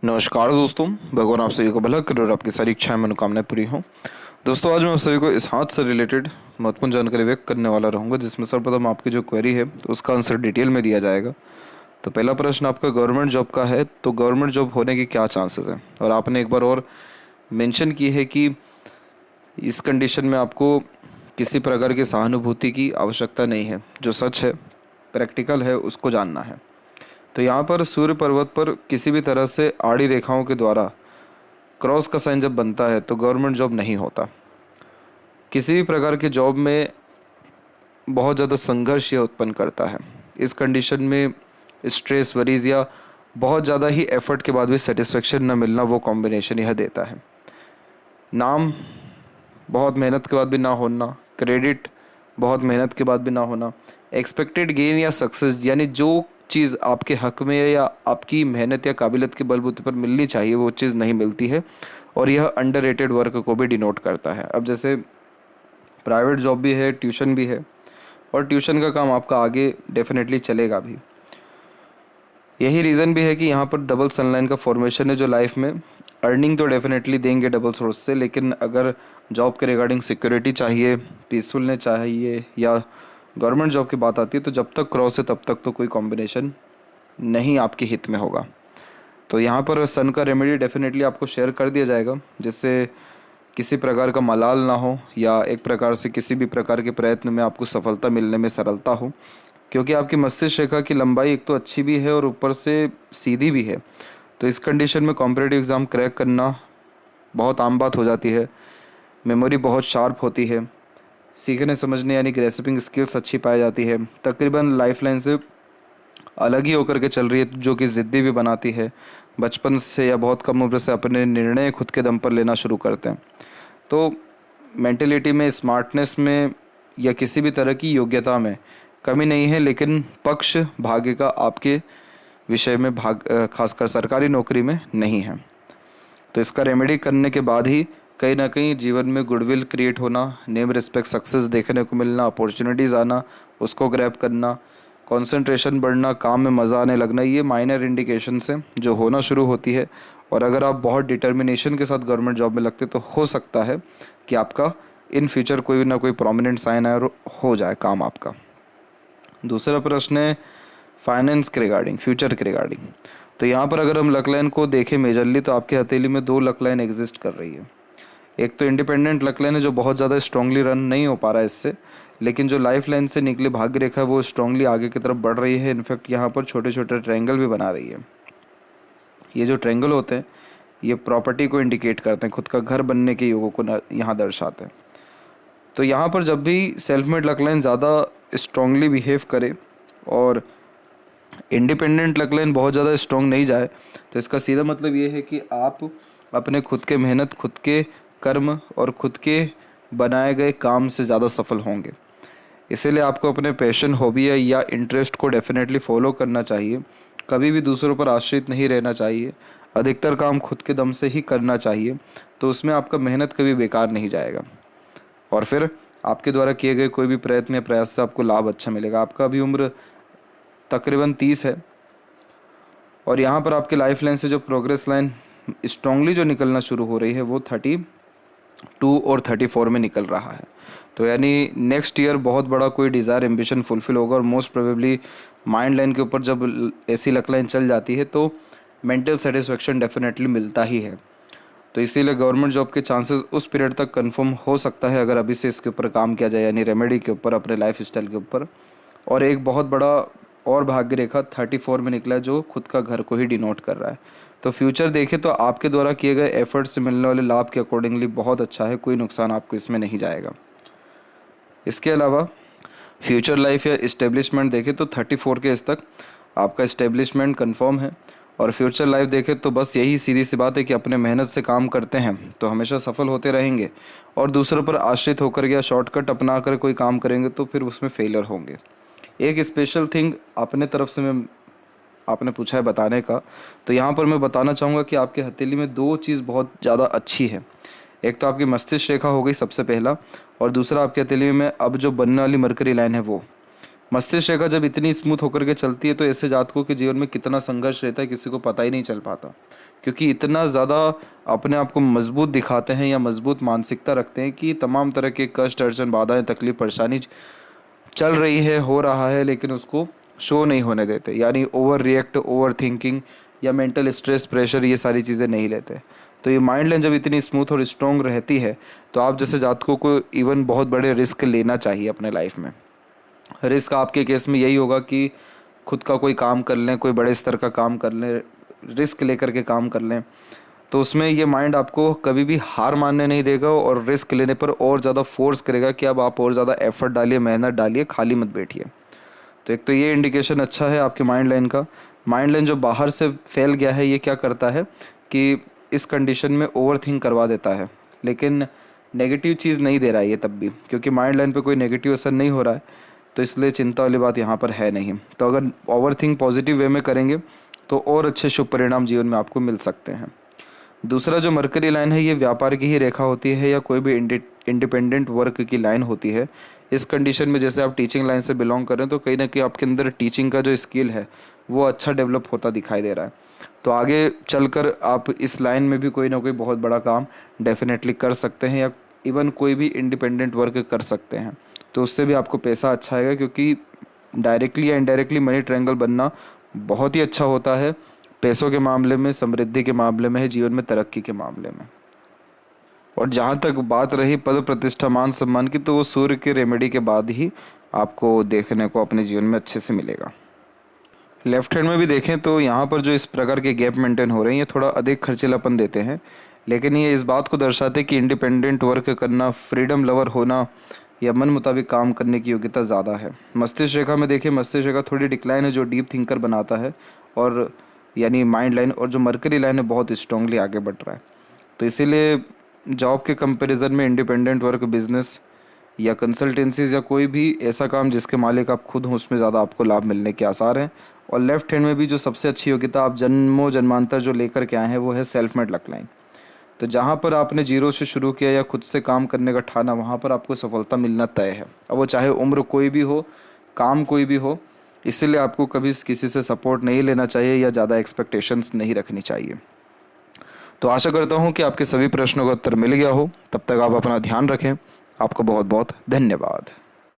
नमस्कार दोस्तों, भगवान आप सभी को भला करे और आपकी सारी इच्छाएं मनोकामनाएं पूरी हों। दोस्तों, आज मैं आप सभी को इस हाथ से रिलेटेड महत्वपूर्ण जानकारी व्यक्त करने वाला रहूंगा, जिसमें सर्वप्रथम आपकी जो क्वेरी है तो उसका आंसर डिटेल में दिया जाएगा। तो पहला प्रश्न आपका गवर्नमेंट जॉब का है, तो गवर्नमेंट जॉब होने के क्या चांसेस हैं। और आपने एक बार और मेंशन की है कि इस कंडीशन में आपको किसी प्रकार की सहानुभूति की आवश्यकता नहीं है। जो सच है, प्रैक्टिकल है, उसको जानना है। तो यहाँ पर सूर्य पर्वत पर किसी भी तरह से आड़ी रेखाओं के द्वारा क्रॉस का साइन जब बनता है तो गवर्नमेंट जॉब नहीं होता। किसी भी प्रकार के जॉब में बहुत ज़्यादा संघर्ष यह उत्पन्न करता है। इस कंडीशन में स्ट्रेस, वरीज या बहुत ज़्यादा ही एफर्ट के बाद भी सेटिस्फेक्शन न मिलना, वो कॉम्बिनेशन यह देता है। नाम बहुत मेहनत के बाद भी ना होना, क्रेडिट बहुत मेहनत के बाद भी ना होना, एक्सपेक्टेड गेन या सक्सेस, यानी जो चीज़ आपके हक में है या आपकी मेहनत या काबिलियत के बलबूते पर मिलनी चाहिए वो चीज़ नहीं मिलती है। और यह अंडररेटेड वर्क को भी डिनोट करता है। अब जैसे प्राइवेट जॉब भी है, ट्यूशन भी है, और ट्यूशन का काम आपका आगे डेफिनेटली चलेगा भी। यही रीज़न भी है कि यहाँ पर डबल सनलाइन का फॉर्मेशन है, जो लाइफ में अर्निंग तो डेफिनेटली देंगे डबल सोर्स से, लेकिन अगर जॉब के रिगार्डिंग सिक्योरिटी चाहिए, पीसफुलनेस चाहिए, या गवर्नमेंट जॉब की बात आती है, तो जब तक क्रॉस है तब तक तो कोई कॉम्बिनेशन नहीं आपके हित में होगा। तो यहाँ पर सन का रेमेडी डेफिनेटली आपको शेयर कर दिया जाएगा, जिससे किसी प्रकार का मलाल ना हो, या एक प्रकार से किसी भी प्रकार के प्रयत्न में आपको सफलता मिलने में सरलता हो। क्योंकि आपकी मस्तिष्क रेखा की लंबाई एक तो अच्छी भी है और ऊपर से सीधी भी है। तो इस कंडीशन में कॉम्पिटिटिव एग्ज़ाम क्रैक करना बहुत आम बात हो जाती है। मेमोरी बहुत शार्प होती है, सीखने समझने यानी ग्रेस्पिंग स्किल्स अच्छी पाई जाती है। तकरीबन लाइफलाइन से अलग ही होकर के चल रही है, जो कि ज़िद्दी भी बनाती है। बचपन से या बहुत कम उम्र से अपने निर्णय खुद के दम पर लेना शुरू करते हैं। तो मेंटलिटी में, स्मार्टनेस में या किसी भी तरह की योग्यता में कमी नहीं है, लेकिन पक्ष भाग्य का आपके विषय में खासकर सरकारी नौकरी में नहीं है। तो इसका रेमेडी करने के बाद ही कहीं ना कहीं जीवन में गुडविल क्रिएट होना, नेम, रिस्पेक्ट, सक्सेस देखने को मिलना, अपॉर्चुनिटीज़ आना, उसको ग्रैब करना, कंसंट्रेशन बढ़ना, काम में मज़ा आने लगना, ये माइनर इंडिकेशन से जो होना शुरू होती है। और अगर आप बहुत डिटर्मिनेशन के साथ गवर्नमेंट जॉब में लगते तो हो सकता है कि आपका इन फ्यूचर कोई ना कोई प्रोमिनेंट साइन आए और हो जाए काम आपका। दूसरा प्रश्न है फाइनेंस के रिगार्डिंग, फ्यूचर के रिगार्डिंग। तो यहाँ पर अगर हम लक लाइन को देखें मेजरली, तो आपके हथेली में दो लक लाइन एग्जिस्ट कर रही है। एक तो इंडिपेंडेंट लक लाइन है, जो बहुत ज़्यादा स्ट्रांगली रन नहीं हो पा रहा है इससे, लेकिन जो लाइफ लाइन से निकली भाग्य रेखा है वो स्ट्रांगली आगे की तरफ बढ़ रही है। इनफैक्ट यहाँ पर छोटे छोटे ट्रायंगल भी बना रही है। ये जो ट्रायंगल होते हैं ये प्रॉपर्टी को इंडिकेट करते हैं, खुद का घर बनने के योगों को यहाँ दर्शाते हैं। तो यहाँ पर जब भी सेल्फ मेड लक लाइन ज़्यादा स्ट्रांगली बिहेव करे और इंडिपेंडेंट लक लाइन बहुत ज़्यादा स्ट्रांग नहीं जाए, तो इसका सीधा मतलब ये है कि आप अपने खुद के मेहनत, खुद के कर्म और खुद के बनाए गए काम से ज़्यादा सफल होंगे। इसीलिए आपको अपने पैशन, हॉबी या इंटरेस्ट को डेफिनेटली फॉलो करना चाहिए। कभी भी दूसरों पर आश्रित नहीं रहना चाहिए। अधिकतर काम खुद के दम से ही करना चाहिए, तो उसमें आपका मेहनत कभी बेकार नहीं जाएगा। और फिर आपके द्वारा किए गए कोई भी प्रयत्न या प्रयास से आपको लाभ अच्छा मिलेगा। आपका अभी उम्र तकरीबन 30 है, और यहाँ पर आपके लाइफ लाइन से जो प्रोग्रेस लाइन स्ट्रांगली जो निकलना शुरू हो रही है वो 32 और 34 में निकल रहा है। तो यानी नेक्स्ट ईयर बहुत बड़ा कोई डिज़ायर, एम्बिशन फुलफिल होगा। और मोस्ट प्रोबेबली माइंड लाइन के ऊपर जब ऐसी लक लाइन चल जाती है तो मेंटल सेटिस्फेक्शन डेफिनेटली मिलता ही है। तो इसीलिए गवर्नमेंट जॉब के चांसेस उस पीरियड तक कंफर्म हो सकता है अगर अभी से इसके ऊपर काम किया जाए, यानी रेमेडी के ऊपर, अपने लाइफ स्टाइल के ऊपर। और एक बहुत बड़ा और भाग्य रेखा 34 में निकला है, जो खुद का घर को ही डिनोट कर रहा है। तो फ्यूचर देखें तो आपके द्वारा किए गए एफर्ट से मिलने वाले लाभ के अकॉर्डिंगली बहुत अच्छा है, कोई नुकसान आपको इसमें नहीं जाएगा। इसके अलावा फ्यूचर लाइफ या इस्टेब्लिशमेंट देखें तो 34 के इस तक आपका इस्टेब्लिशमेंट कंफर्म है। और फ्यूचर लाइफ देखें तो बस यही सीधी सी बात है कि अपने मेहनत से काम करते हैं तो हमेशा सफल होते रहेंगे, और दूसरों पर आश्रित होकर या शॉर्टकट अपना कर कोई काम करेंगे तो फिर उसमें फेलियर होंगे। एक स्पेशल थिंग अपने तरफ से मैं आपने पूछा है बताने का, तो यहाँ पर मैं बताना चाहूँगा कि आपके हथेली में दो चीज़ बहुत ज़्यादा अच्छी है। एक तो आपकी मस्तिष्क रेखा हो गई सबसे पहला, और दूसरा आपके हथेली में अब जो बनने वाली मरकरी लाइन है वो। मस्तिष्क रेखा जब इतनी स्मूथ होकर के चलती है तो ऐसे जातकों के जीवन में कितना संघर्ष रहता है किसी को पता ही नहीं चल पाता, क्योंकि इतना ज़्यादा अपने आप को मजबूत दिखाते हैं या मजबूत मानसिकता रखते हैं कि तमाम तरह के कष्ट, अड़चन, बाधाएं, तकलीफ, परेशानी चल रही है, हो रहा है, लेकिन उसको शो नहीं होने देते। यानी ओवर रिएक्ट, ओवर थिंकिंग या मेंटल स्ट्रेस, प्रेशर, ये सारी चीज़ें नहीं लेते। तो ये माइंड लाइन जब इतनी स्मूथ और स्ट्रॉन्ग रहती है तो आप जैसे जातकों को इवन बहुत बड़े रिस्क लेना चाहिए अपने लाइफ में। रिस्क आपके केस में यही होगा कि खुद का कोई काम कर लें, कोई बड़े स्तर का काम कर लें, रिस्क लेकर के काम कर लें, तो उसमें ये माइंड आपको कभी भी हार मानने नहीं देगा और रिस्क लेने पर और ज़्यादा फोर्स करेगा कि अब आप और ज़्यादा एफर्ट डालिए, मेहनत डालिए, खाली मत बैठिए। तो एक तो ये इंडिकेशन अच्छा है आपके माइंड लाइन का। माइंड लाइन जो बाहर से फैल गया है ये क्या करता है कि इस कंडीशन में ओवर थिंक करवा देता है, लेकिन नेगेटिव चीज़ नहीं दे रहा है ये तब भी, क्योंकि माइंड लाइन पे कोई नेगेटिव असर नहीं हो रहा है, तो इसलिए चिंता वाली बात यहाँ पर है नहीं। तो अगर ओवर थिंक पॉजिटिव वे में करेंगे तो और अच्छे शुभ परिणाम जीवन में आपको मिल सकते हैं। दूसरा जो मरकरी लाइन है ये व्यापार की ही रेखा होती है या कोई भी इंडिपेंडेंट वर्क की लाइन होती है। इस कंडीशन में जैसे आप टीचिंग लाइन से बिलोंग करें तो कहीं ना कहीं आपके अंदर टीचिंग का जो स्किल है वो अच्छा डेवलप होता दिखाई दे रहा है। तो आगे चलकर आप इस लाइन में भी कोई ना कोई बहुत बड़ा काम डेफिनेटली कर सकते हैं या इवन कोई भी इंडिपेंडेंट वर्क कर सकते हैं। तो उससे भी आपको पैसा अच्छा आएगा, क्योंकि डायरेक्टली या इनडायरेक्टली मनी ट्रायंगल बनना बहुत ही अच्छा होता है पैसों के मामले में, समृद्धि के मामले में, है जीवन में तरक्की के मामले में। और जहाँ तक बात रही पद प्रतिष्ठा मान सम्मान की, तो वो सूर्य के रेमेडी के बाद ही आपको देखने को अपने जीवन में अच्छे से मिलेगा। लेफ्ट हैंड में भी देखें तो यहाँ पर जो इस प्रकार के गैप मेंटेन हो रहे हैं ये थोड़ा अधिक खर्चीलापन देते हैं, लेकिन ये इस बात को दर्शाते हैं कि इंडिपेंडेंट वर्क करना, फ्रीडम लवर होना या मन मुताबिक काम करने की योग्यता ज़्यादा है। मस्तिष्क रेखा में देखिए, मस्तिष्क रेखा थोड़ी डिक्लाइन है जो डीप थिंकर बनाता है, और यानी माइंड लाइन, और जो मरकरी लाइन है बहुत स्ट्रांगली आगे बढ़ रहा है। तो इसीलिए जॉब के कंपैरिजन में इंडिपेंडेंट वर्क, बिजनेस या कंसल्टेंसीज या कोई भी ऐसा काम जिसके मालिक आप खुद हों उसमें ज़्यादा आपको लाभ मिलने के आसार हैं। और लेफ्ट हैंड में भी जो सबसे अच्छी योग्यता आप जन्मों जन्मांतर जो लेकर के आए हैं वो है सेल्फ मेड लक लाइन। तो जहाँ पर आपने जीरो से शुरू किया या खुद से काम करने का ठाना, वहाँ पर आपको सफलता मिलना तय है। अब वो चाहे उम्र कोई भी हो, काम कोई भी हो, इसीलिए आपको कभी किसी से सपोर्ट नहीं लेना चाहिए या ज़्यादा एक्सपेक्टेशंस नहीं रखनी चाहिए। तो आशा करता हूँ कि आपके सभी प्रश्नों का उत्तर मिल गया हो। तब तक आप अपना ध्यान रखें। आपका बहुत बहुत धन्यवाद।